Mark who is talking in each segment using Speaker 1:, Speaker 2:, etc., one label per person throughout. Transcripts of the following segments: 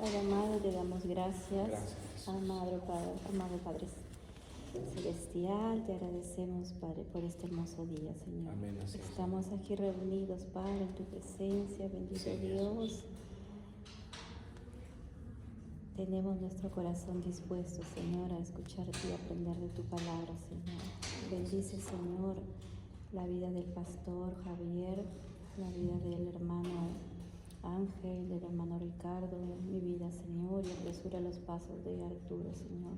Speaker 1: Padre amado, te damos gracias.
Speaker 2: Gracias.
Speaker 1: Amado Padre Celestial, te agradecemos, Padre, por este hermoso día, Señor.
Speaker 2: Amén, así es.
Speaker 1: Estamos aquí reunidos, Padre, en tu presencia, bendito
Speaker 2: Sí,
Speaker 1: Dios. Tenemos nuestro corazón dispuesto, Señor, a escucharte y aprender de tu palabra, Señor. Bendice, Señor, la vida del pastor Javier, la vida del hermano Ángel, del hermano Ricardo, mi vida, Señor, y apresura los pasos de Arturo, Señor.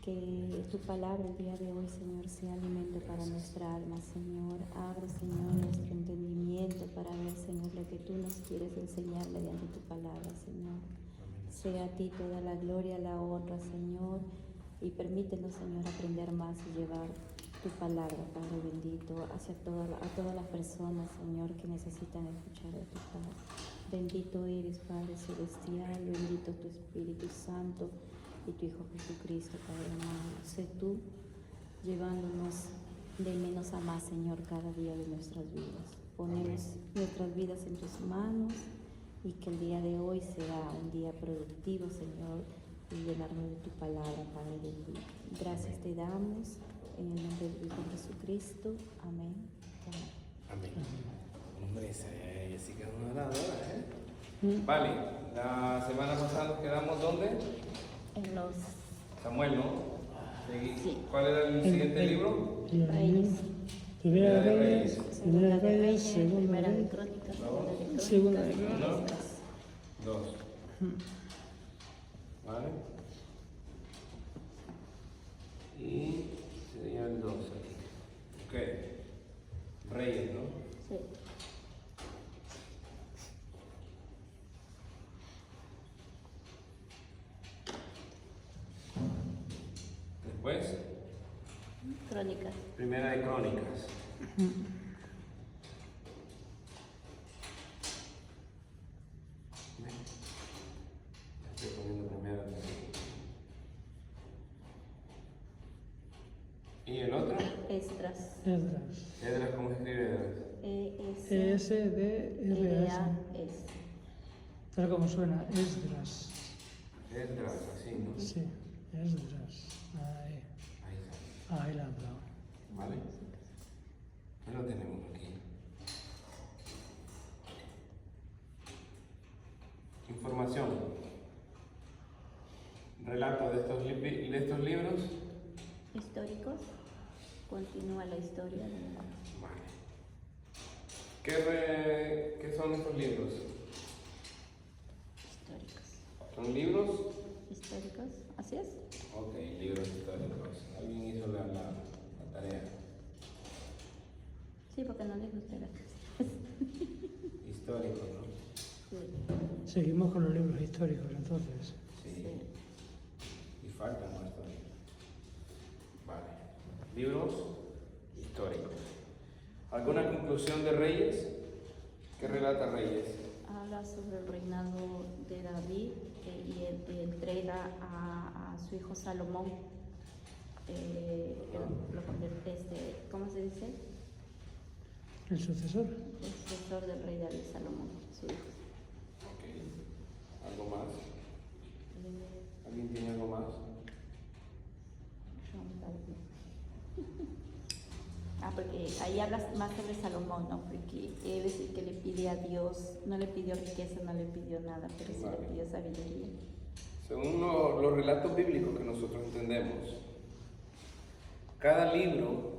Speaker 1: Que tu palabra el día de hoy, Señor, sea alimento para nuestra alma, Señor. Abre, Señor, nuestro entendimiento para ver, Señor, lo que tú nos quieres enseñar mediante tu palabra, Señor. Sea a ti toda la gloria, la honra, Señor, y permítenos, Señor, aprender más y llevar tu palabra, Padre bendito, a todas las personas, Señor, que necesitan escuchar de tu palabra. Bendito eres, Padre celestial, bendito tu Espíritu Santo y tu Hijo Jesucristo, Padre amado. Sé tú llevándonos de menos a más, Señor, cada día de nuestras vidas. Ponemos nuestras vidas en tus manos y que el día de hoy sea un día productivo, Señor, y llenarnos de tu palabra, Padre bendito. Gracias te damos en el nombre de Hijo Jesucristo. Amén.
Speaker 2: Amén. Hombre, Jessica es una oradora, ¿eh? Vale, la semana pasada nos quedamos ¿dónde?
Speaker 1: En los
Speaker 2: Samuel, ¿no?
Speaker 1: Sí.
Speaker 2: ¿Cuál era el siguiente libro?
Speaker 1: Reyes.
Speaker 3: Primera de Reyes,
Speaker 1: Segunda de Reyes,
Speaker 3: Segunda
Speaker 1: Primera de
Speaker 3: de
Speaker 1: Crónicas,
Speaker 2: No.
Speaker 3: Segunda de
Speaker 1: Crónicas,
Speaker 2: Crónicas.
Speaker 1: Esdras.
Speaker 2: 2. ¿Vale? Y sería el 2 aquí. Ok. Reyes, ¿no?
Speaker 1: Sí.
Speaker 2: Después,
Speaker 1: Crónicas.
Speaker 2: Primera de Crónicas. Estoy poniendo primero. ¿Y el otro?
Speaker 1: Esdras.
Speaker 3: Esdras.
Speaker 2: Edras, ¿cómo se escribe Edras?
Speaker 1: E-S-D-R-A-S.
Speaker 3: Tal como suena, Esdras.
Speaker 2: Edras, así, ¿no?
Speaker 3: Sí, Esdras. Ahí.
Speaker 2: Ahí está.
Speaker 3: Ahí la han dado.
Speaker 2: ¿Vale? Ya lo tenemos aquí. Información. Relato de estos libros.
Speaker 1: Históricos. Continúa la historia de
Speaker 2: Vale. ¿Qué son estos libros?
Speaker 1: históricos.
Speaker 2: ¿Son libros?
Speaker 1: Históricos, así es.
Speaker 2: Ok, libros históricos. Alguien hizo la tarea.
Speaker 1: Sí, porque no les gusta las cosas.
Speaker 2: Históricos, ¿no?
Speaker 1: Sí.
Speaker 3: Seguimos con los libros históricos entonces.
Speaker 2: Sí. Y faltan más todavía. Vale. Libros históricos. ¿Alguna conclusión de Reyes? ¿Qué relata Reyes?
Speaker 1: Habla sobre el reinado de David y entrega a su hijo Salomón, ¿cómo se dice?
Speaker 3: El sucesor.
Speaker 1: El sucesor del rey David, Salomón, su hijo.
Speaker 2: Ok. ¿Algo más? ¿Alguien tiene algo más?
Speaker 1: Porque ahí hablas más sobre Salomón, ¿no? Porque él es el que le pide a Dios, no le pidió riqueza, no le pidió nada, pero sí le pidió sabiduría.
Speaker 2: Según los relatos bíblicos que nosotros entendemos, cada libro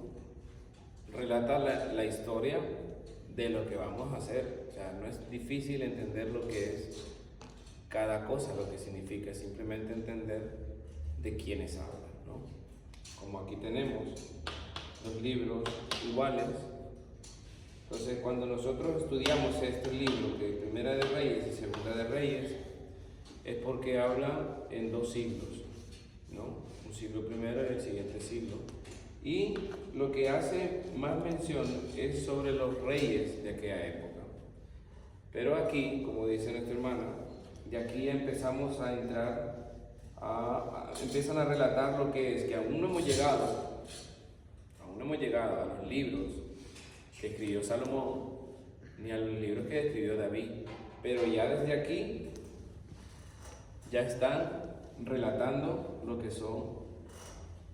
Speaker 2: relata la historia de lo que vamos a hacer. O sea, no es difícil entender lo que es cada cosa, lo que significa, simplemente entender de quiénes hablan, ¿no? Como aquí tenemos los libros iguales. Entonces, cuando nosotros estudiamos estos libros de Primera de Reyes y Segunda de Reyes, es porque hablan en dos siglos, ¿no? Un siglo primero y el siguiente siglo. Y lo que hace más mención es sobre los reyes de aquella época. Pero aquí, como dice nuestra hermana, de aquí ya empezamos a entrar empiezan a relatar lo que es, que aún no hemos llegado a los libros que escribió Salomón, ni a los libros que escribió David, pero ya desde aquí ya están relatando lo que son,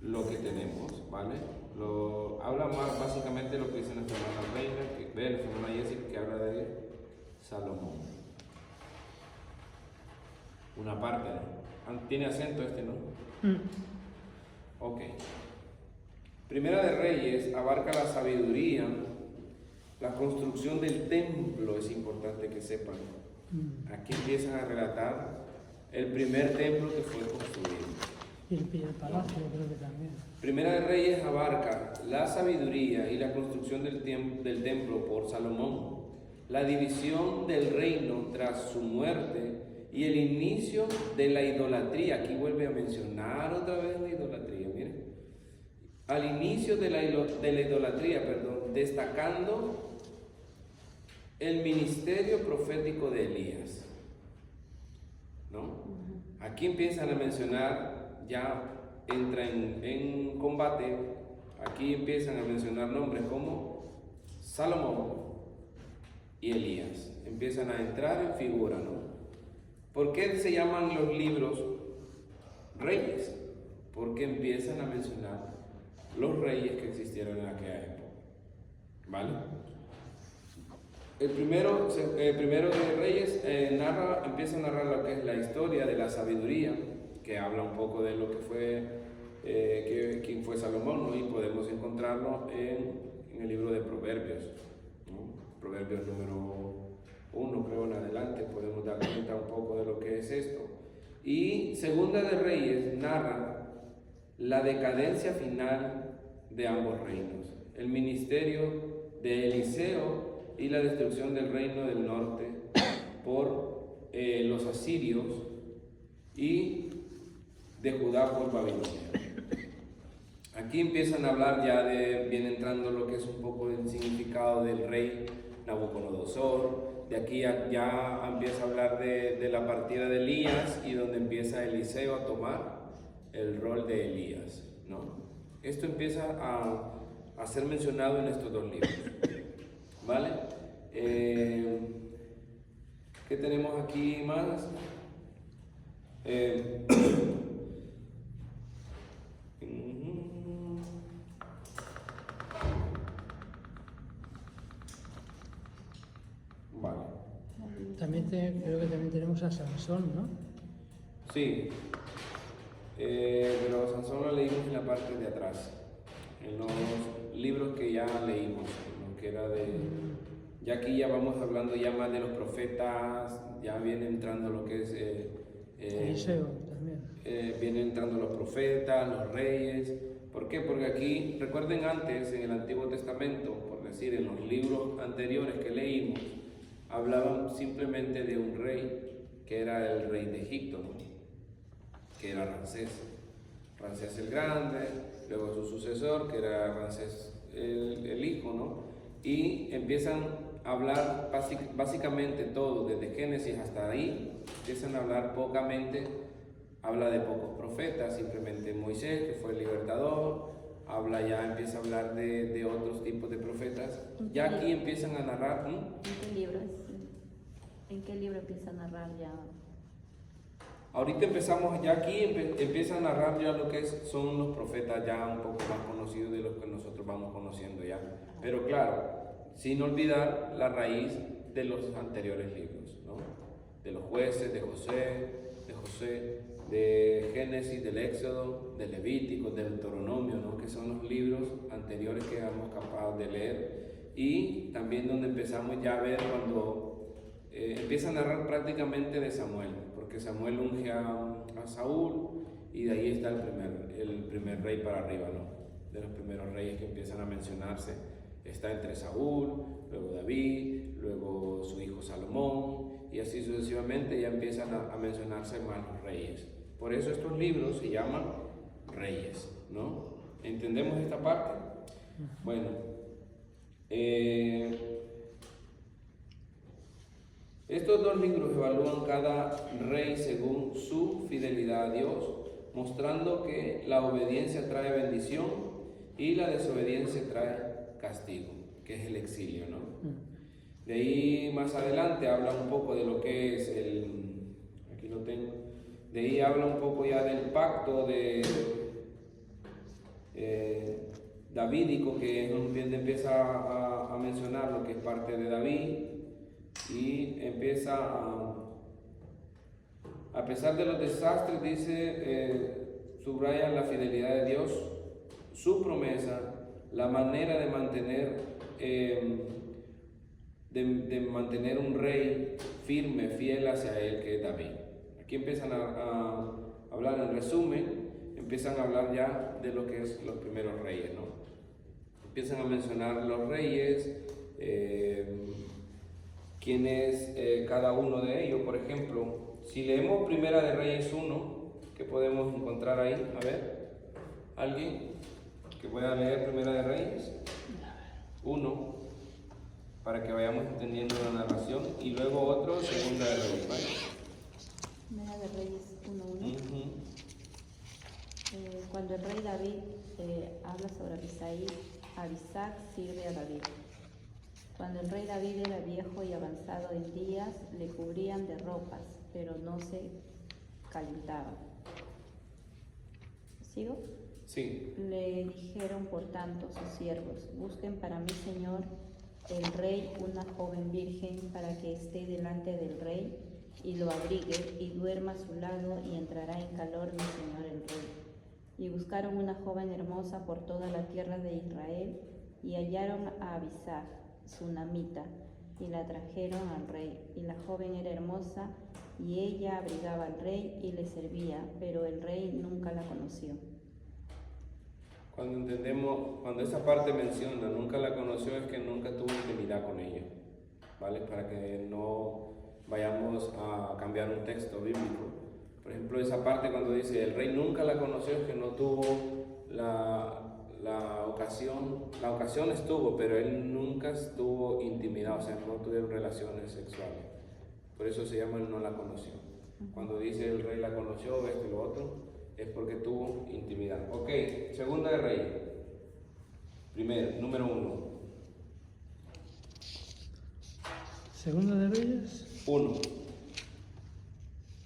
Speaker 2: lo que tenemos, ¿vale? Habla más básicamente lo que dice nuestra hermana Reina, que ve nuestra hermana Jessica, que habla de Salomón. Una parte, ¿no? Tiene acento este, ¿no? Ok. Primera de Reyes abarca la sabiduría, la construcción del templo, es importante que sepan. Aquí empiezan a relatar el primer templo que fue construido.
Speaker 3: Y el palacio, creo que también.
Speaker 2: Primera de Reyes abarca la sabiduría y la construcción del templo por Salomón, la división del reino tras su muerte y el inicio de la idolatría. Aquí vuelve a mencionar otra vez la idolatría, miren. Al inicio de la idolatría, destacando el ministerio profético de Elías, ¿no? Aquí empiezan a mencionar, ya entra en combate, aquí empiezan a mencionar nombres como Salomón y Elías, empiezan a entrar en figura, ¿no? ¿Por qué se llaman los libros reyes? Porque empiezan a mencionar los reyes que existieron en aquella época, ¿vale? El primero de Reyes empieza a narrar lo que es la historia de la sabiduría, que habla un poco de lo que fue, quién fue Salomón, ¿no? Y podemos encontrarlo en el libro de Proverbios, ¿no? Proverbios número 1, creo, en adelante, podemos dar cuenta un poco de lo que es esto. Y Segunda de Reyes narra la decadencia final de ambos reinos, el ministerio de Eliseo y la destrucción del reino del norte por los asirios y de Judá por Babilonia. Aquí empiezan a hablar ya viene entrando lo que es un poco el significado del rey Nabucodonosor. De aquí ya empieza a hablar de la partida de Elías y donde empieza Eliseo a tomar el rol de Elías, ¿no? Esto empieza a ser mencionado en estos dos libros, ¿vale? ¿Qué tenemos aquí más? Vale.
Speaker 3: También creo que también tenemos a Sansón, ¿no?
Speaker 2: Sí, pero Sansón lo leímos en la parte de atrás, en los libros que ya leímos, lo que era de... Ya aquí ya vamos hablando ya más de los profetas, ya viene entrando lo que es...
Speaker 3: Eliseo también.
Speaker 2: Vienen entrando los profetas, los reyes. ¿Por qué? Porque aquí, recuerden antes, en el Antiguo Testamento, por decir, en los libros anteriores que leímos, hablaban simplemente de un rey, que era el rey de Egipto, ¿no? Que era Ramsés el Grande, luego su sucesor, que era Ramsés el hijo, ¿no? Y empiezan a hablar básicamente todo, desde Génesis hasta ahí, empiezan a hablar pocamente, habla de pocos profetas, simplemente Moisés, que fue el libertador, empieza a hablar de otros tipos de profetas. Ya aquí empiezan a narrar.
Speaker 1: ¿En qué libro empieza a narrar ya?
Speaker 2: Ahorita empezamos, ya aquí empieza a narrar ya lo que son los profetas ya un poco más conocidos de los que nosotros vamos conociendo ya. Pero claro, sin olvidar la raíz de los anteriores libros, ¿no? De los jueces, de José, de Génesis, del Éxodo, de Levítico, del Deuteronomio, ¿no? Que son los libros anteriores que éramos capaces de leer. Y también donde empezamos ya a ver cuando empieza a narrar prácticamente de Samuel, porque Samuel unge a Saúl y de ahí está el primer rey para arriba, ¿no? De los primeros reyes que empiezan a mencionarse. Está entre Saúl, luego David, luego su hijo Salomón, y así sucesivamente ya empiezan a mencionarse más los reyes. Por eso estos libros se llaman reyes, ¿no? ¿Entendemos esta parte? Bueno, estos dos libros evalúan cada rey según su fidelidad a Dios, mostrando que la obediencia trae bendición y la desobediencia trae castigo, que es el exilio, ¿no? De ahí más adelante habla un poco de lo que es aquí lo tengo, De ahí habla un poco ya del pacto de davídico, que es donde empieza a mencionar lo que es parte de David, y empieza a pesar de los desastres, dice, subraya la fidelidad de Dios, su promesa, la manera de mantener un rey firme, fiel hacia él, que es David. Aquí empiezan a hablar, en resumen, empiezan a hablar ya de lo que es los primeros reyes, ¿no? Empiezan a mencionar los reyes, quién es cada uno de ellos. Por ejemplo, si leemos Primera de Reyes 1, ¿qué podemos encontrar ahí? A ver, ¿alguien que pueda leer Primera de Reyes 1? Para que vayamos entendiendo la narración. Y luego otro, Segunda de Reyes, ¿vale?
Speaker 1: Primera de Reyes 1:1. Cuando el rey David habla sobre Abisac sirve a David. Cuando el rey David era viejo y avanzado en días, le cubrían de ropas, pero no se calentaba. ¿Sigo?
Speaker 2: Sí.
Speaker 1: Le dijeron por tanto sus siervos: busquen para mi señor el rey una joven virgen para que esté delante del rey y lo abrigue y duerma a su lado, y entrará en calor mi señor el rey. Y buscaron una joven hermosa por toda la tierra de Israel, y hallaron a Abisac, sunamita, y la trajeron al rey. Y la joven era hermosa, y ella abrigaba al rey y le servía, pero el rey nunca la conoció.
Speaker 2: Cuando esa parte menciona nunca la conoció, es que nunca tuvo intimidad con ella, ¿vale? Para que no vayamos a cambiar un texto bíblico. Por ejemplo, esa parte cuando dice el rey nunca la conoció, es que no tuvo la ocasión estuvo, pero él nunca estuvo intimidad, o sea, no tuvieron relaciones sexuales. Por eso se llama no la conoció. Cuando dice el rey la conoció, esto y lo otro, es porque tuvo intimidad. Ok, Segunda de Reyes. Primero, número 1.
Speaker 3: Segunda de Reyes
Speaker 2: 1.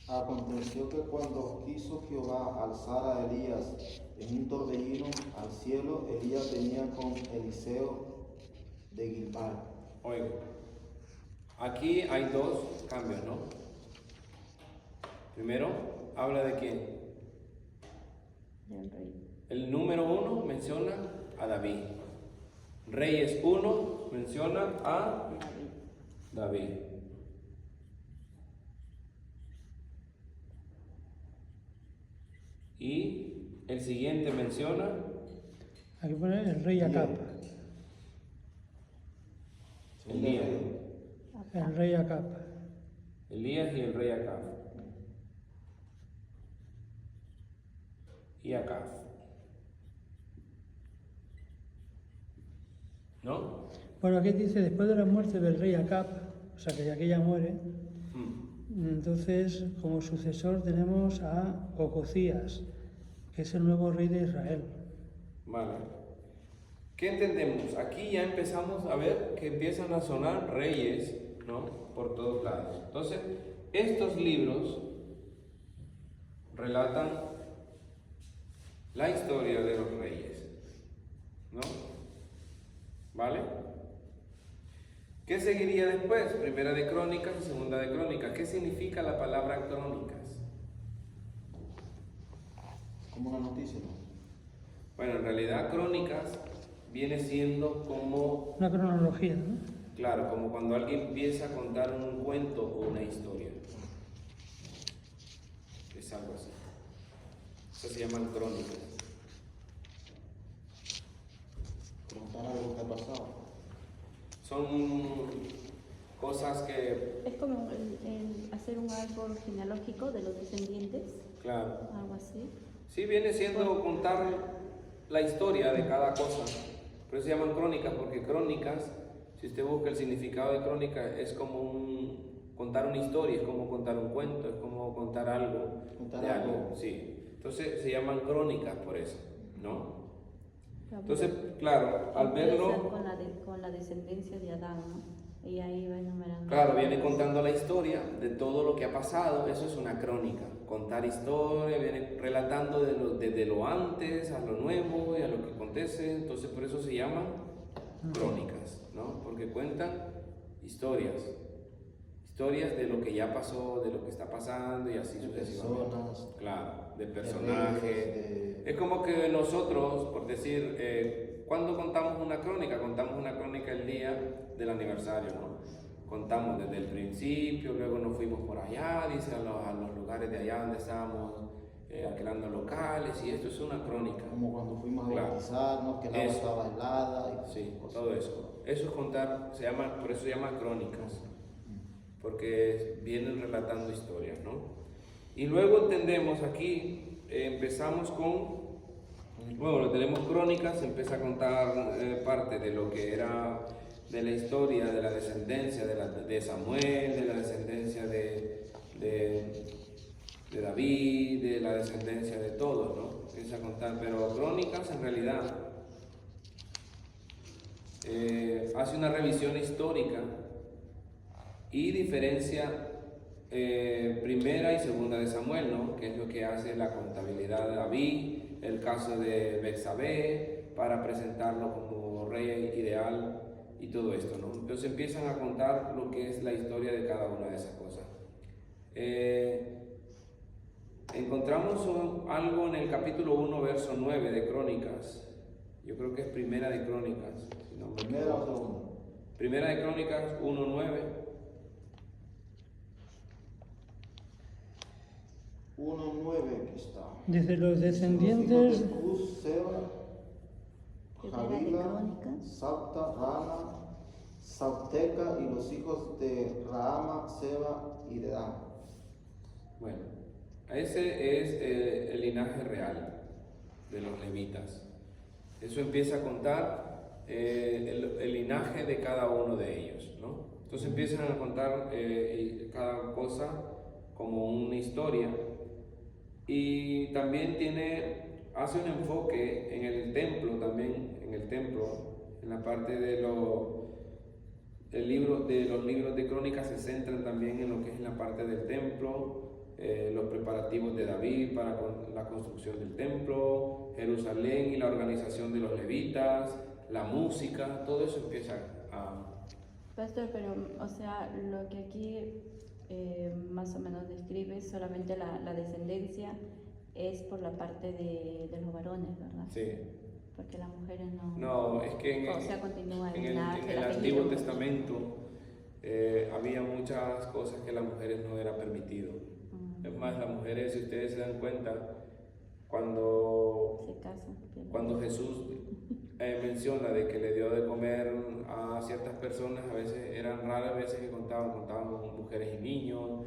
Speaker 4: Aconteció que cuando quiso Jehová alzar a Elías en un torbellino al cielo, Elías venía con Eliseo de Gilgal.
Speaker 2: Oiga, aquí hay dos cambios, ¿no? Primero, habla de quién.
Speaker 1: Del rey.
Speaker 2: El número 1 menciona a David. Reyes 1 menciona a David. Y el siguiente menciona
Speaker 3: Aquí pone el rey Acab.
Speaker 2: Elías.
Speaker 3: El rey Acab.
Speaker 2: Elías y el rey Acab. Y Acab. ¿No?
Speaker 3: Bueno, aquí dice después de la muerte del rey Acab, o sea que aquí ya muere. Entonces, como sucesor tenemos a Ococías, que es el nuevo rey de Israel.
Speaker 2: Vale. ¿Qué entendemos? Aquí ya empezamos a ver que empiezan a sonar reyes, ¿no? Por todos lados. Entonces, estos libros relatan la historia de los reyes, ¿no? ¿Vale? ¿Qué seguiría después? Primera de Crónicas y Segunda de Crónicas. ¿Qué significa la palabra crónicas?
Speaker 4: Como una noticia, ¿no?
Speaker 2: Bueno, en realidad crónicas viene siendo como,
Speaker 3: Una cronología, ¿no?
Speaker 2: claro, como cuando alguien empieza a contar un cuento o una historia. Es algo así. Eso se llaman crónicas.
Speaker 4: Contar algo que ha pasado.
Speaker 2: Son cosas que,
Speaker 1: Es como el hacer un árbol genealógico de los descendientes,
Speaker 2: claro,
Speaker 1: algo así.
Speaker 2: sí viene siendo contar la historia de cada cosa. Por eso se llaman crónicas, porque crónicas, si usted busca el significado de crónica, es como contar una historia, es como contar un cuento, es como contar algo.
Speaker 4: Contar
Speaker 2: de
Speaker 4: algo.
Speaker 2: Sí. Entonces se llaman crónicas por eso, ¿no?
Speaker 1: La
Speaker 2: Entonces,
Speaker 1: Biblia
Speaker 2: claro, al
Speaker 1: empieza
Speaker 2: verlo,
Speaker 1: con la descendencia de Adán, ¿no? Y ahí va enumerando.
Speaker 2: Claro, viene contando la historia de todo lo que ha pasado, eso es una crónica. Contar historia, viene relatando desde lo antes a lo nuevo y a lo que acontece, entonces por eso se llaman crónicas, ¿no? Porque cuentan historias de lo que ya pasó, de lo que está pasando y así sucesivamente.
Speaker 4: Personas,
Speaker 2: Claro, de personajes. Es como que nosotros, por decir, ¿cuándo contamos una crónica? Contamos una crónica el día del aniversario, ¿no? Contamos desde el principio, luego nos fuimos por allá, dice, a los lugares de allá donde estábamos alquilando locales, y esto es una crónica.
Speaker 4: como cuando fuimos a
Speaker 2: Claro.
Speaker 4: bautizarnos, que el agua
Speaker 2: Eso.
Speaker 4: estaba helada. Y
Speaker 2: Sí,
Speaker 4: cosas.
Speaker 2: todo eso. Eso es contar, por eso se llama crónicas, porque vienen relatando historias, ¿no? Y luego entendemos aquí, empezamos con, bueno, tenemos crónicas, empieza a contar parte de lo que era de la historia, de la descendencia de Samuel, de la descendencia de David, de la descendencia de todos, ¿no? Empieza a contar, pero crónicas en realidad hace una revisión histórica y diferencia primera y segunda de Samuel, ¿no? Que es lo que hace la contabilidad de David, el caso de Betsabé, para presentarlo como rey ideal y todo esto, ¿no? Entonces empiezan a contar lo que es la historia de cada una de esas cosas. Encontramos algo en el capítulo 1, verso 9 de Crónicas. Yo creo que es Primera de Crónicas, si no me
Speaker 4: Primera o
Speaker 2: equivoco.
Speaker 4: segunda.
Speaker 2: Primera de Crónicas 1:9.
Speaker 4: 1:9 aquí está.
Speaker 3: Dice los
Speaker 4: Los
Speaker 3: descendientes
Speaker 4: hijos de Cus, Seba,
Speaker 1: Primera de
Speaker 4: Javila,
Speaker 1: Crónicas.
Speaker 4: Sabta, Rama, Sabteca, y los hijos de Raama, Seba y Dedán.
Speaker 2: Bueno, ese es el linaje real de los levitas. Eso empieza a contar el linaje de cada uno de ellos, ¿no? Entonces empiezan a contar cada cosa como una historia, y también hace un enfoque en el templo, también en la parte de los libros de crónicas se centran también en lo que es la parte del templo, los preparativos de David para la construcción del templo, Jerusalén y la organización de los levitas, la música, todo eso empieza a...
Speaker 1: Pastor, pero, o sea, lo que aquí más o menos describe solamente la descendencia es por la parte de los varones, ¿verdad?
Speaker 2: Sí.
Speaker 1: Porque las mujeres no...
Speaker 2: No, es que
Speaker 1: o sea, continúa
Speaker 2: en
Speaker 1: el
Speaker 2: el Antiguo Testamento había muchas cosas que las mujeres no era permitido. Es más, las mujeres, si ustedes se dan cuenta,
Speaker 1: Se casan.
Speaker 2: cuando Jesús menciona de que le dio de comer a ciertas personas, a veces eran raras veces que contaban mujeres y niños.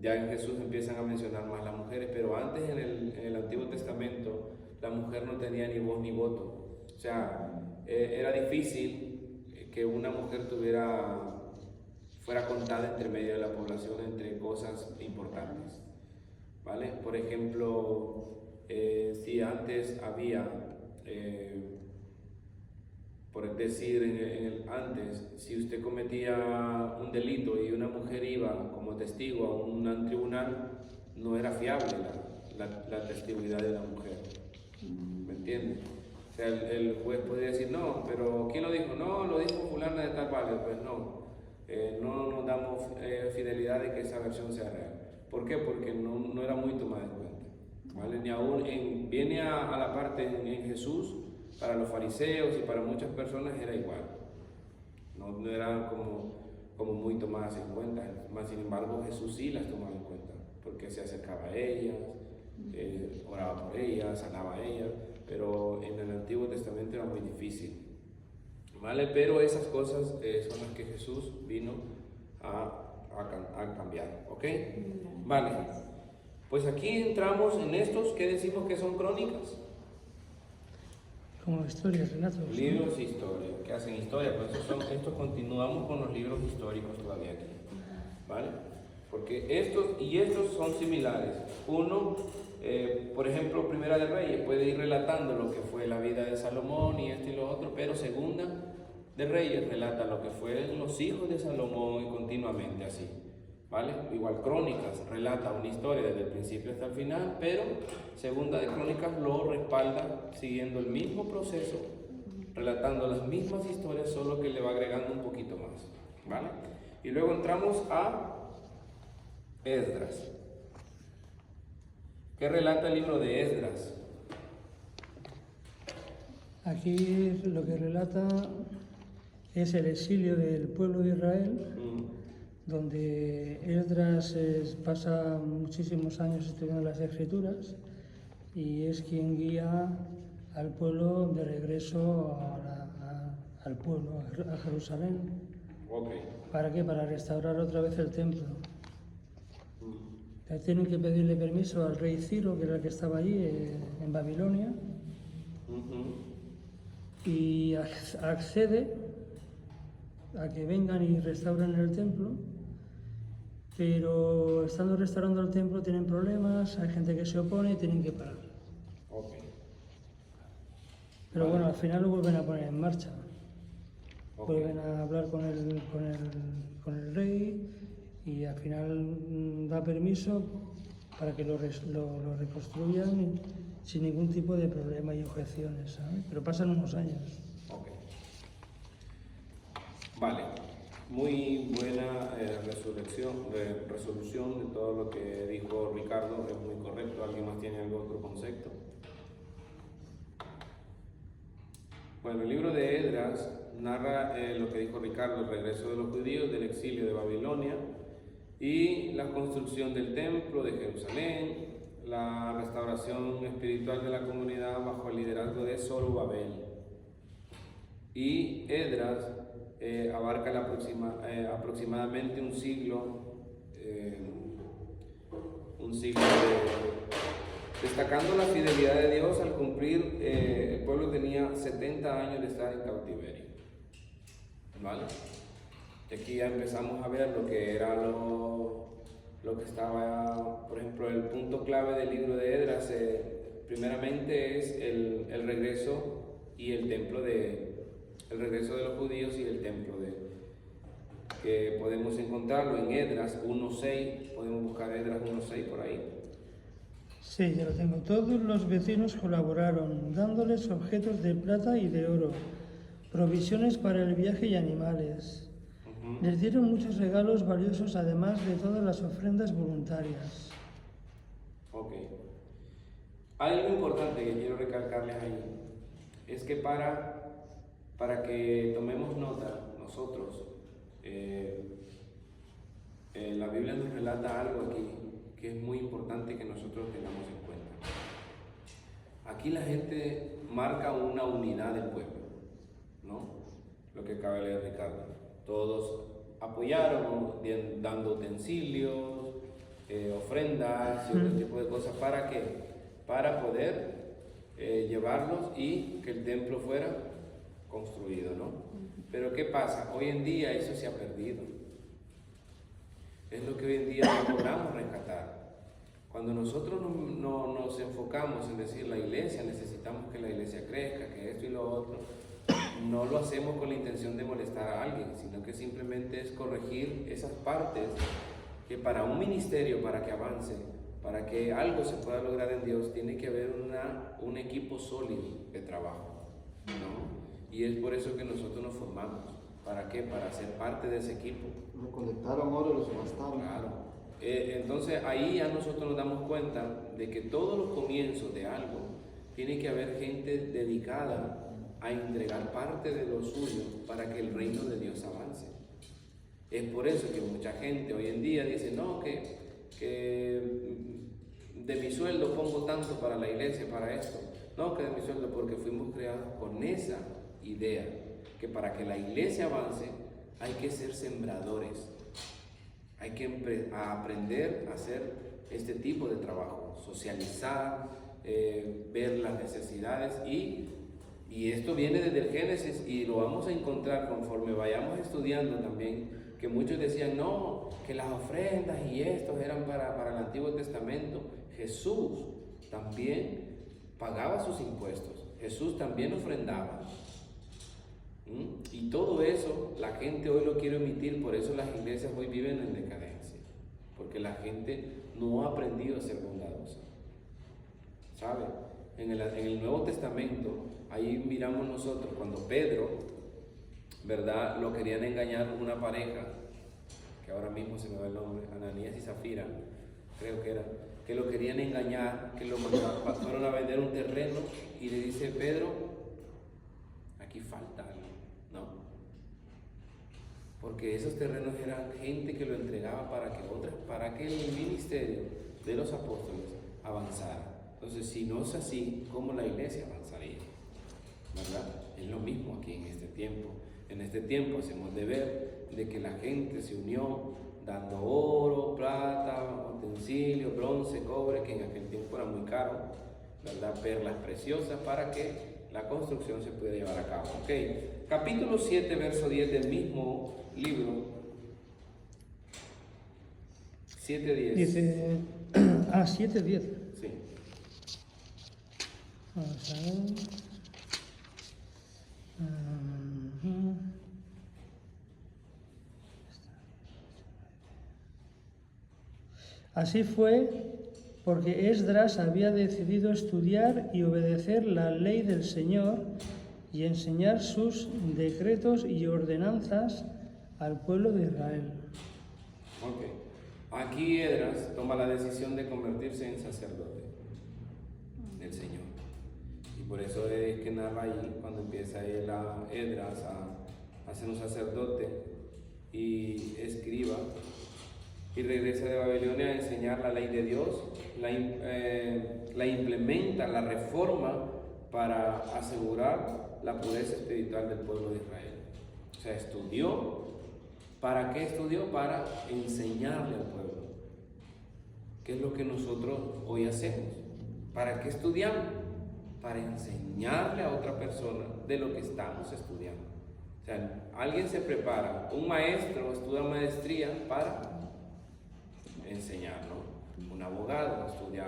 Speaker 2: Ya en Jesús empiezan a mencionar más las mujeres, pero antes en el Antiguo Testamento la mujer no tenía ni voz ni voto. O sea, era difícil que una mujer fuera contada entre medio de la población entre cosas importantes, ¿vale? Por ejemplo, si antes había, por decir, antes, si usted cometía un delito y una mujer iba como testigo a un tribunal, no era fiable la testividad de la mujer, ¿me entiende? O sea, el juez podía decir, no, pero ¿quién lo dijo? No, lo dijo fulana de tal vale, pues no. No nos damos fidelidad de que esa versión sea real. ¿Por qué? Porque no era muy tomada en cuenta, ¿vale? Ni aún viene a la parte en Jesús, para los fariseos y para muchas personas era igual. No eran como muy tomadas en cuenta. Más sin embargo, Jesús sí las tomaba en cuenta, porque se acercaba a ellas, oraba por ellas, sanaba a ellas, pero en el Antiguo Testamento era muy difícil. ¿Vale? Pero esas cosas son las que Jesús vino a cambiar, ¿ok? Vale, pues aquí entramos en estos que decimos que son crónicas.
Speaker 3: como historias, relatos.
Speaker 2: Libros históricos, que hacen historia, por eso estos continuamos con los libros históricos todavía aquí, ¿vale? Porque estos son similares. Uno, por ejemplo, Primera de Reyes puede ir relatando lo que fue la vida de Salomón y esto y lo otro, pero Segunda de Reyes relata lo que fueron los hijos de Salomón y continuamente así, ¿vale? Igual Crónicas relata una historia desde el principio hasta el final, pero Segunda de Crónicas lo respalda siguiendo el mismo proceso, relatando las mismas historias, solo que le va agregando un poquito más, ¿vale? Y luego entramos a Esdras. ¿Qué relata el libro de Esdras?
Speaker 3: Aquí lo que relata es el exilio del pueblo de Israel, donde Esdras pasa muchísimos años estudiando las Escrituras y es quien guía al pueblo de regreso al pueblo, a Jerusalén.
Speaker 2: Okay.
Speaker 3: ¿Para qué? Para restaurar otra vez el templo. Tienen que pedirle permiso al rey Ciro, que era el que estaba allí en Babilonia, y accede a que vengan y restauren el templo, pero estando restaurando el templo tienen problemas, hay gente que se opone y tienen que parar.
Speaker 2: Okay.
Speaker 3: Pero bueno, al final lo vuelven a poner en marcha.
Speaker 2: Okay.
Speaker 3: Vuelven a hablar con el rey y al final da permiso para que lo reconstruyan sin ningún tipo de problema y objeciones, ¿sabes? Pero pasan unos años.
Speaker 2: Okay. Vale, muy buena resolución de todo lo que dijo Ricardo, es muy correcto. ¿Alguien más tiene algún otro concepto? Bueno, el libro de Esdras narra lo que dijo Ricardo, el regreso de los judíos del exilio de Babilonia y la construcción del templo de Jerusalén, la restauración espiritual de la comunidad bajo el liderazgo de Zorobabel. Y Esdras abarca aproximadamente un siglo destacando la fidelidad de Dios al cumplir, el pueblo tenía 70 años de estar en cautiverio, ¿vale? Y aquí ya empezamos a ver lo que era lo que estaba, por ejemplo, el punto clave del libro de Esdras, primeramente es el regreso y el regreso de los judíos y el templo que podemos encontrarlo en Esdras 1.6, podemos buscar Esdras 1.6 por ahí.
Speaker 3: Sí, ya lo tengo. Todos los vecinos colaboraron, dándoles objetos de plata y de oro, provisiones para el viaje y animales. Les dieron muchos regalos valiosos, además de todas las ofrendas voluntarias.
Speaker 2: Ok. Hay algo importante que quiero recalcarles ahí. Es que para que tomemos nota nosotros, la Biblia nos relata algo aquí que es muy importante que nosotros tengamos en cuenta. Aquí la gente marca una unidad del pueblo, ¿no? Lo que acaba de leer Ricardo. Todos apoyaron, dando utensilios, ofrendas y otro tipo de cosas. ¿Para qué? Para poder llevarlos y que el templo fuera construido, ¿no? Pero ¿qué pasa? Hoy en día eso se ha perdido. Es lo que hoy en día no logramos rescatar. Cuando nosotros no nos enfocamos en decir la iglesia, necesitamos que la iglesia crezca, que esto y lo otro, no lo hacemos con la intención de molestar a alguien, sino que simplemente es corregir esas partes que para un ministerio, para que avance, para que algo se pueda lograr en Dios, tiene que haber un equipo sólido de trabajo, ¿no? Y es por eso que nosotros nos formamos. ¿Para qué? Para ser parte de ese equipo.
Speaker 4: Recolectaron oro y lo subastaron.
Speaker 2: Claro. Entonces ahí ya nosotros nos damos cuenta de que todos los comienzos de algo tiene que haber gente dedicada a entregar parte de lo suyo para que el reino de Dios avance. Es por eso que mucha gente hoy en día dice, no, que de mi sueldo pongo tanto para la iglesia, para esto. No, que de mi sueldo, porque fuimos creados con esa idea, que para que la iglesia avance hay que ser sembradores, hay que aprender a hacer este tipo de trabajo, socializar, ver las necesidades y esto viene desde el Génesis y lo vamos a encontrar conforme vayamos estudiando también, que muchos decían, no, que las ofrendas y estos eran para el Antiguo Testamento. Jesús también pagaba sus impuestos, Jesús también ofrendaba. Y todo eso la gente hoy lo quiere omitir, por eso las iglesias hoy viven en decadencia, porque la gente no ha aprendido a ser bondadosa. ¿Sabe? En el Nuevo Testamento, ahí miramos nosotros cuando Pedro, ¿verdad?, lo querían engañar una pareja, que ahora mismo se me va el nombre, Ananías y Zafira, creo que era, que lo querían engañar, que lo fueron a vender un terreno y le dice Pedro, aquí falta algo, ¿no? Porque esos terrenos eran gente que lo entregaba para que el ministerio de los apóstoles avanzara. Entonces, si no es así, ¿cómo la iglesia avanzaría? ¿Verdad? Es lo mismo aquí en este tiempo. En este tiempo hacemos de ver de que la gente se unió dando oro, plata, utensilios, bronce, cobre, que en aquel tiempo era muy caro, ¿verdad? Perlas preciosas para que la construcción se pudiera llevar a cabo. Ok, capítulo 7, verso 10 del mismo libro. 7:10.
Speaker 3: Dice, 7:10.
Speaker 2: Sí.
Speaker 3: Vamos a ver. Así fue porque Esdras había decidido estudiar y obedecer la ley del Señor y enseñar sus decretos y ordenanzas al pueblo de Israel.
Speaker 2: Ok. Aquí Esdras toma la decisión de convertirse en sacerdote del Señor. Y por eso es que narra ahí, cuando empieza Esdras a ser un sacerdote y escriba, y regresa de Babilonia a enseñar la ley de Dios, la implementa, la reforma para asegurar la pureza espiritual del pueblo de Israel. O sea, estudió. ¿Para qué estudió? Para enseñarle al pueblo. ¿Qué es lo que nosotros hoy hacemos? ¿Para qué estudiamos? Para enseñarle a otra persona de lo que estamos estudiando. O sea, alguien se prepara, un maestro estudia maestría para enseñar, ¿no? Un abogado estudia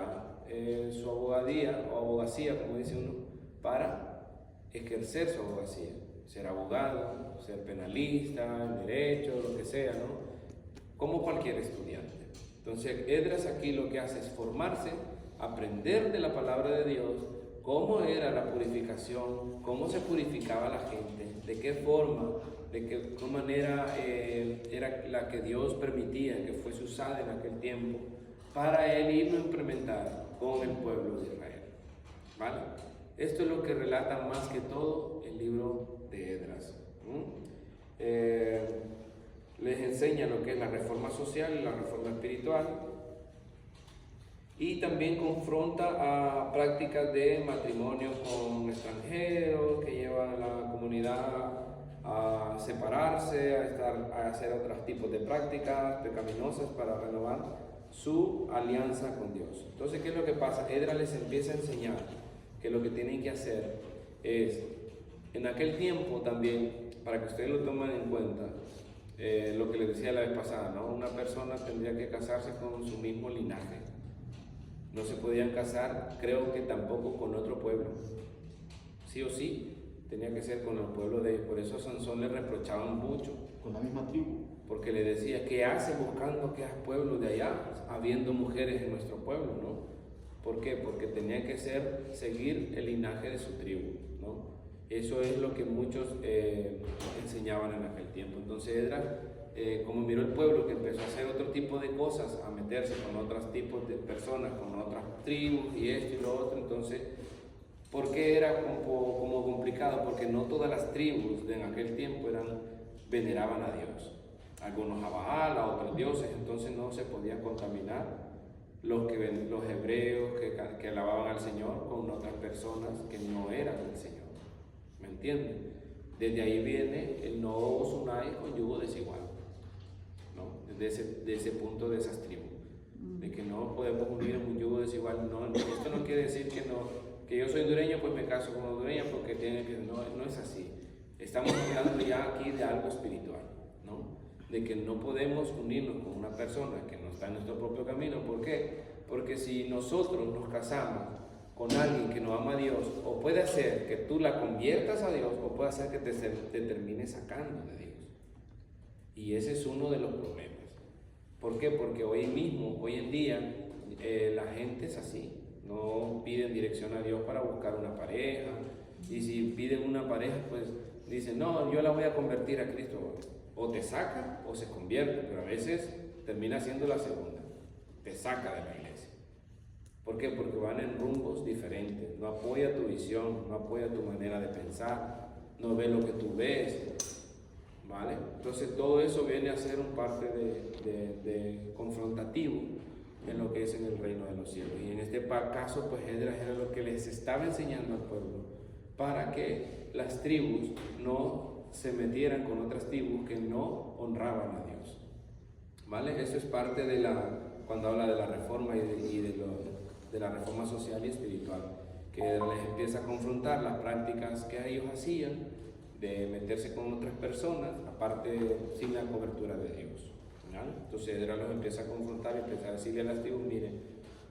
Speaker 2: su abogacía o abogacía, como dice uno, para ejercer su abogacía, ser abogado, ser penalista, en derecho, lo que sea, ¿no? Como cualquier estudiante. Entonces, Esdras aquí lo que hace es formarse, aprender de la palabra de Dios, cómo era la purificación, cómo se purificaba la gente, de qué forma, de qué manera era la que Dios permitía que fuese usada en aquel tiempo, para él irlo a implementar con el pueblo de Israel. ¿Vale? Esto es lo que relata más que todo el libro de Esdras. Les enseña lo que es la reforma social y la reforma espiritual, y también confronta a prácticas de matrimonio con extranjeros que llevan a la comunidad a separarse, a hacer otros tipos de prácticas pecaminosas para renovar su alianza con Dios. Entonces, ¿qué es lo que pasa? Esdras les empieza a enseñar que lo que tienen que hacer es, en aquel tiempo también, para que ustedes lo tomen en cuenta, lo que les decía la vez pasada, ¿no? Una persona tendría que casarse con su mismo linaje. No se podían casar, creo que tampoco con otro pueblo. Sí o sí, tenía que ser con el pueblo de ellos. Por eso a Sansón le reprochaban mucho.
Speaker 4: Con la misma tribu.
Speaker 2: Porque le decía, ¿qué hace buscando que pueblos de allá, habiendo mujeres en nuestro pueblo, ¿no? ¿Por qué? Porque tenía que seguir el linaje de su tribu, ¿no? Eso es lo que muchos enseñaban en aquel tiempo. Entonces Esdras, como miró el pueblo que empezó a hacer otro tipo de cosas, a meterse con otros tipos de personas, con otras tribus y esto y lo otro, entonces, ¿por qué era como complicado? Porque no todas las tribus de en aquel tiempo veneraban a Dios. Algunos a Baal, a otros dioses, entonces no se podía contaminar los hebreos que alababan al Señor con otras personas que no eran del Señor. ¿Me entienden? Desde ahí viene el no os unáis con yugo desigual, ¿no? Desde ese punto de esas tribus, de que no podemos unir en un yugo desigual. No, esto no quiere decir que yo soy hondureño, pues me caso con hondureña porque tiene que... No es así. Estamos hablando ya aquí de algo espiritual, ¿no? De que no podemos unirnos con una persona que no está en nuestro propio camino. ¿Por qué? Porque si nosotros nos casamos con alguien que no ama a Dios, o puede hacer que tú la conviertas a Dios, o puede hacer que te termine sacando de Dios. Y ese es uno de los problemas. ¿Por qué? Porque hoy en día, la gente es así. No piden dirección a Dios para buscar una pareja. Y si piden una pareja, pues dicen, no, yo la voy a convertir a Cristo. O te saca o se convierte, pero a veces termina siendo la segunda. Te saca de la iglesia. ¿Por qué? Porque van en rumbos diferentes. No apoya tu visión, no apoya tu manera de pensar, no ve lo que tú ves. ¿Vale? Entonces todo eso viene a ser un parte de confrontativo en lo que es en el reino de los cielos. Y en este caso, pues Esdras era lo que les estaba enseñando al pueblo para que las tribus no se metieran con otras tribus que no honraban a Dios. ¿Vale? Eso es parte de cuando habla de la reforma y de la reforma social y espiritual, que les empieza a confrontar las prácticas que ellos hacían de meterse con otras personas, aparte sin la cobertura de Dios. ¿Vale? Entonces Esdras los empieza a confrontar y empieza a decirle a las tribus, miren,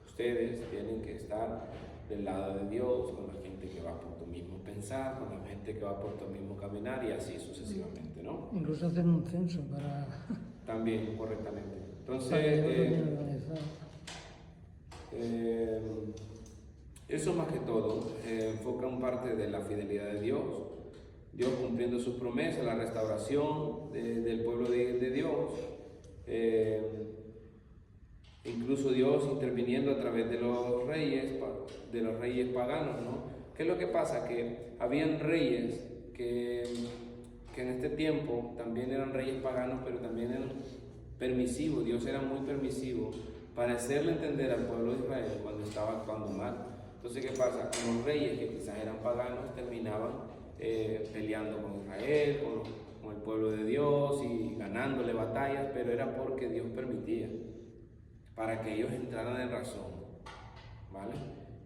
Speaker 2: ustedes tienen que estar del lado de Dios, con la gente que va por tu mismo pensar, con la gente que va por tu mismo caminar y así sucesivamente, ¿no?
Speaker 3: Incluso hacen un censo para...
Speaker 2: También, correctamente. Entonces, eso más que todo enfoca en parte de la fidelidad de Dios, Dios cumpliendo sus promesas, la restauración del pueblo de Dios, incluso Dios interviniendo a través de los reyes paganos, ¿no? ¿Qué es lo que pasa? Que habían reyes que en este tiempo también eran reyes paganos, pero también eran permisivos. Dios era muy permisivo para hacerle entender al pueblo de Israel cuando estaba actuando mal. Entonces, ¿qué pasa? Los reyes que quizás eran paganos terminaban peleando con Israel, con el pueblo de Dios y ganándole batallas, pero era porque Dios permitía, para que ellos entraran en razón, ¿vale?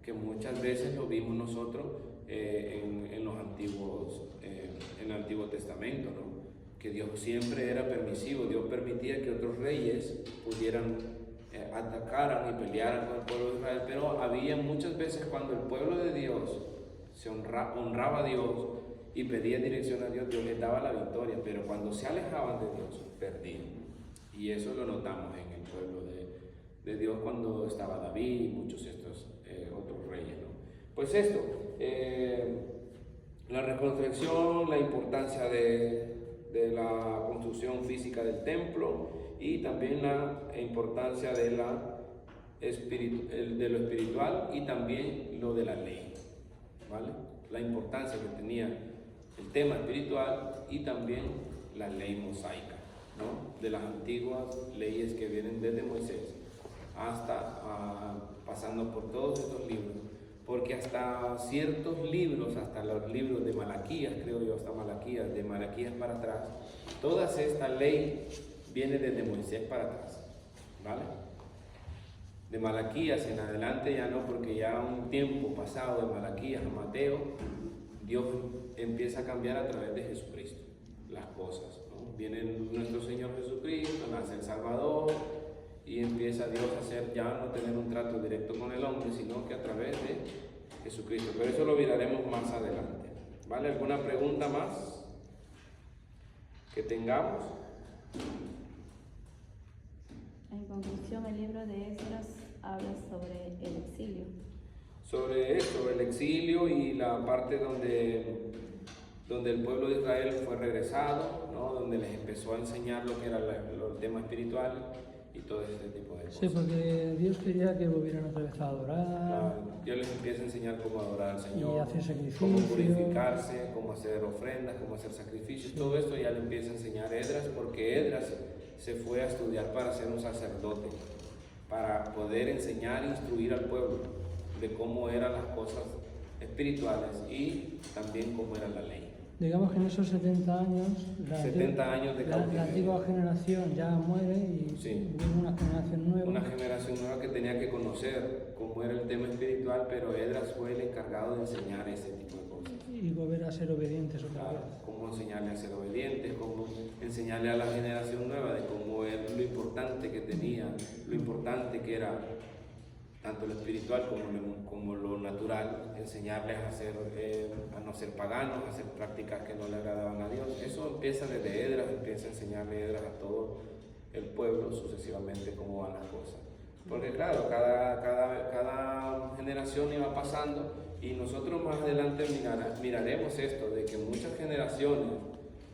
Speaker 2: Que muchas veces lo vimos nosotros en el Antiguo Testamento, ¿no? Que Dios siempre era permisivo, Dios permitía que otros reyes pudieran atacaran y pelearan con el pueblo de Israel, pero había muchas veces cuando el pueblo de Dios se honraba a Dios y pedía dirección a Dios, Dios les daba la victoria, pero cuando se alejaban de Dios, perdían. Y eso lo notamos en el pueblo de Dios cuando estaba David y muchos estos otros reyes, ¿no? Pues esto, la reconstrucción, la importancia de la construcción física del templo y también la importancia de lo espiritual y también lo de la ley, ¿vale? La importancia que tenía el tema espiritual y también la ley mosaica, ¿no? De las antiguas leyes que vienen desde Moisés hasta pasando por todos estos libros, porque hasta ciertos libros, hasta los libros de Malaquías, creo yo, hasta Malaquías, de Malaquías para atrás, toda esta ley viene desde Moisés para atrás, ¿vale? De Malaquías en adelante ya no, porque ya un tiempo pasado de Malaquías a Mateo, Dios empieza a cambiar a través de Jesucristo las cosas, ¿no? Viene nuestro Señor Jesucristo, nace el Salvador y empieza Dios a hacer, ya no tener un trato directo con el hombre, sino que a través de Jesucristo. Pero eso lo miraremos más adelante, ¿vale? ¿Alguna pregunta más que tengamos?
Speaker 1: En conclusión, el libro de Esdras habla sobre el exilio.
Speaker 2: Sobre esto, el exilio y la parte donde el pueblo de Israel fue regresado, ¿no? Donde les empezó a enseñar lo que era el tema espiritual y todo ese tipo de cosas.
Speaker 3: Sí, porque Dios quería que volvieran otra vez a adorar.
Speaker 2: Claro, Dios les empieza a enseñar cómo adorar al Señor,
Speaker 3: Y hacer sacrificios,
Speaker 2: cómo purificarse, cómo hacer ofrendas, cómo hacer sacrificios. Sí. Todo esto ya le empieza a enseñar Esdras, porque Esdras se fue a estudiar para ser un sacerdote, para poder enseñar e instruir al pueblo de cómo eran las cosas espirituales y también cómo era la ley.
Speaker 3: Digamos que en esos 70 años,
Speaker 2: 70 años de cautiverio,
Speaker 3: la antigua generación ya muere y
Speaker 2: sí,
Speaker 3: viene una generación nueva.
Speaker 2: Una generación nueva que tenía que conocer cómo era el tema espiritual, pero Esdras fue el encargado de enseñar ese tipo de cosas.
Speaker 3: Y volver a ser obedientes otra vez.
Speaker 2: Cómo enseñarle a ser obedientes, cómo enseñarle a la generación nueva de cómo era lo importante que tenía, lo importante que era tanto lo espiritual como lo natural, enseñarles a no ser paganos, a hacer prácticas que no le agradaban a Dios. Eso empieza desde Esdras, empieza a enseñarle Esdras a todo el pueblo sucesivamente cómo van las cosas. Porque claro, cada generación iba pasando y nosotros más adelante miraremos esto, de que muchas generaciones,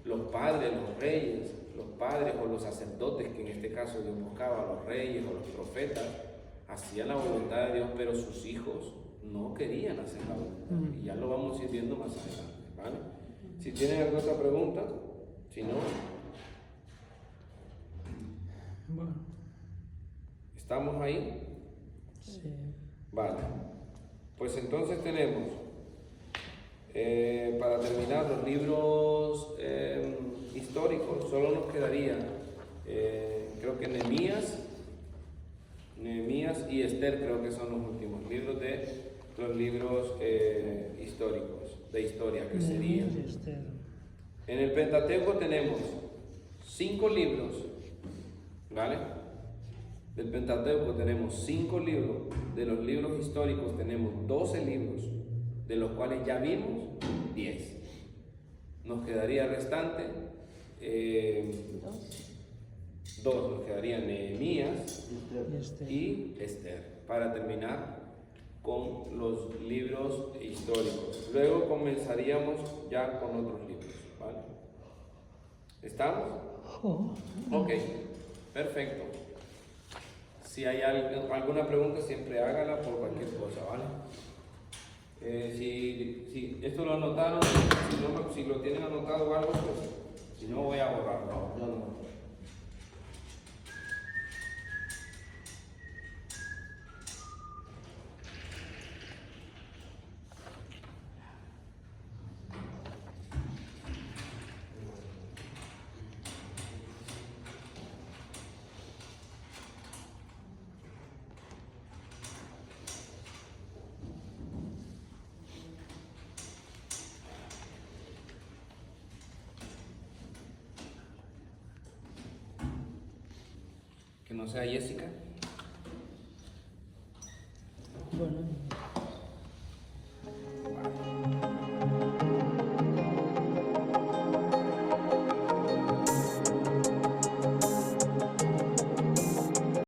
Speaker 2: los padres, los reyes, los padres o los sacerdotes, que en este caso Dios buscaba, los reyes o los profetas, hacían la voluntad de Dios, pero sus hijos no querían hacer la voluntad. Y ya lo vamos a ir viendo más adelante, ¿vale? Si tienen alguna otra pregunta, si no,
Speaker 3: Bueno,
Speaker 2: ¿estamos ahí?
Speaker 3: sí.
Speaker 2: Vale. Pues entonces tenemos, para terminar, los libros históricos. Solo nos quedaría, creo que Nehemías y Esther, creo que son los últimos libros de los libros históricos, de historia, que serían. En el Pentateuco tenemos 5 libros, ¿vale? Del Pentateuco tenemos 5 libros, de los libros históricos tenemos 12 libros, de los cuales ya vimos 10. Nos quedaría restante 2, nos quedarían Nehemías y Esther, para terminar con los libros históricos. Luego comenzaríamos ya con otros libros, ¿vale? ¿Estamos? Ok, perfecto. Si hay alguna pregunta, siempre hágala por cualquier cosa, ¿vale? Si esto lo anotaron, si lo tienen anotado o algo, pues si no voy a borrarlo.
Speaker 4: No.
Speaker 2: Que no sea Jessica.
Speaker 3: Bueno.